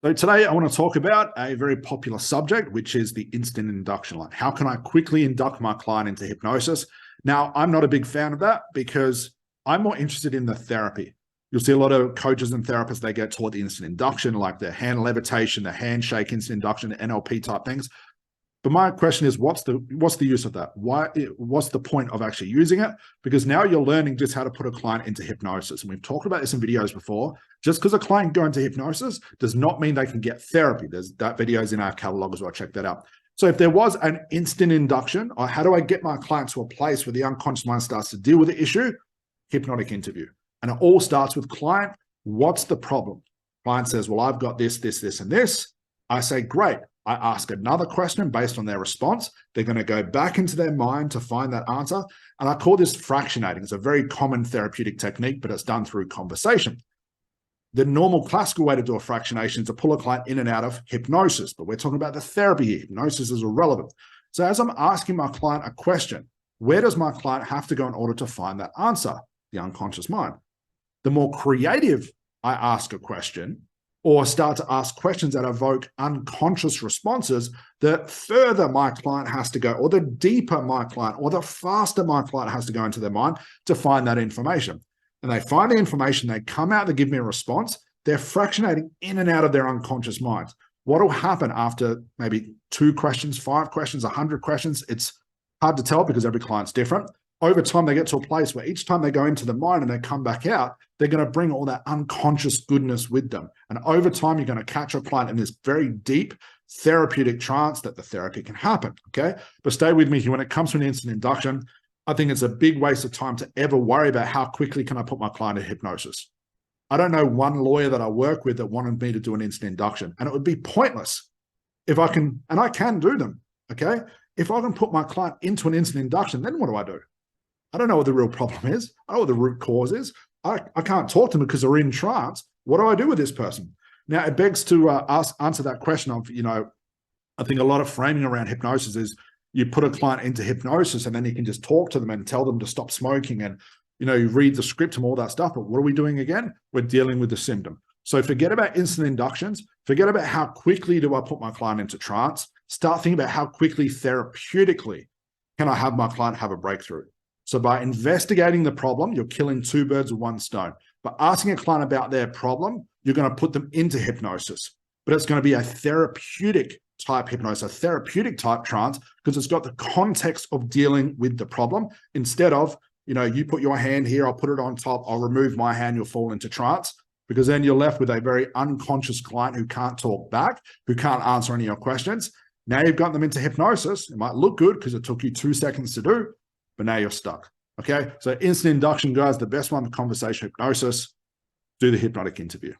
So today I want to talk about a very popular subject, which is the instant induction. Like, how can I quickly induct my client into hypnosis? Now, I'm not a big fan of that because I'm more interested in the therapy. You'll see a lot of coaches and therapists, they get taught the instant induction, like the hand levitation, the handshake instant induction, the NLP type things. But my question is, what's the use of that? What's the point of actually using it? Because now you're learning just how to put a client into hypnosis. And we've talked about this in videos before. Just because a client go into hypnosis does not mean they can get therapy. There's that video's in our catalog as well. Check that out. So if there was an instant induction, or how do I get my client to a place where the unconscious mind starts to deal with the issue? Hypnotic interview. And it all starts with client. What's the problem? Client says, well, I've got this, and this. I say, great. I ask another question based on their response. They're going to go back into their mind to find that answer. And I call this fractionating. It's a very common therapeutic technique, but it's done through conversation. The normal classical way to do a fractionation is to pull a client in and out of hypnosis, but we're talking about the therapy here. Hypnosis is irrelevant. So as I'm asking my client a question, where does my client have to go in order to find that answer? The unconscious mind. The more creative I ask a question, or start to ask questions that evoke unconscious responses, the further my client has to go, or the deeper my client, or the faster my client has to go into their mind to find that information. And they find the information, they come out, they give me a response, they're fractionating in and out of their unconscious minds. What will happen after maybe 2 questions, 5 questions, 100 questions? It's hard to tell because every client's different. Over time, they get to a place where each time they go into the mind and they come back out, they're going to bring all that unconscious goodness with them. And over time, you're going to catch a client in this very deep therapeutic trance that the therapy can happen, okay? But stay with me here. When it comes to an instant induction, I think it's a big waste of time to ever worry about how quickly can I put my client in hypnosis. I don't know one lawyer that I work with that wanted me to do an instant induction, and it would be pointless if I can, and I can do them, okay? If I can put my client into an instant induction, then what do? I don't know what the real problem is. I don't know what the root cause is. I can't talk to them because they're in trance. What do I do with this person? Now, it begs to answer that question of, I think a lot of framing around hypnosis is you put a client into hypnosis and then you can just talk to them and tell them to stop smoking and, you read the script and all that stuff. But what are we doing again? We're dealing with the symptom. So forget about instant inductions. Forget about how quickly do I put my client into trance. Start thinking about how quickly therapeutically can I have my client have a breakthrough. So by investigating the problem, you're killing 2 birds with 1 stone. By asking a client about their problem, you're going to put them into hypnosis. But it's going to be a therapeutic type hypnosis, a therapeutic type trance, because it's got the context of dealing with the problem. Instead of, you put your hand here, I'll put it on top, I'll remove my hand, you'll fall into trance. Because then you're left with a very unconscious client who can't talk back, who can't answer any of your questions. Now you've got them into hypnosis. It might look good because it took you 2 seconds to do, but now you're stuck, okay? So instant induction, guys, the best one for conversational hypnosis, do the hypnotic interview.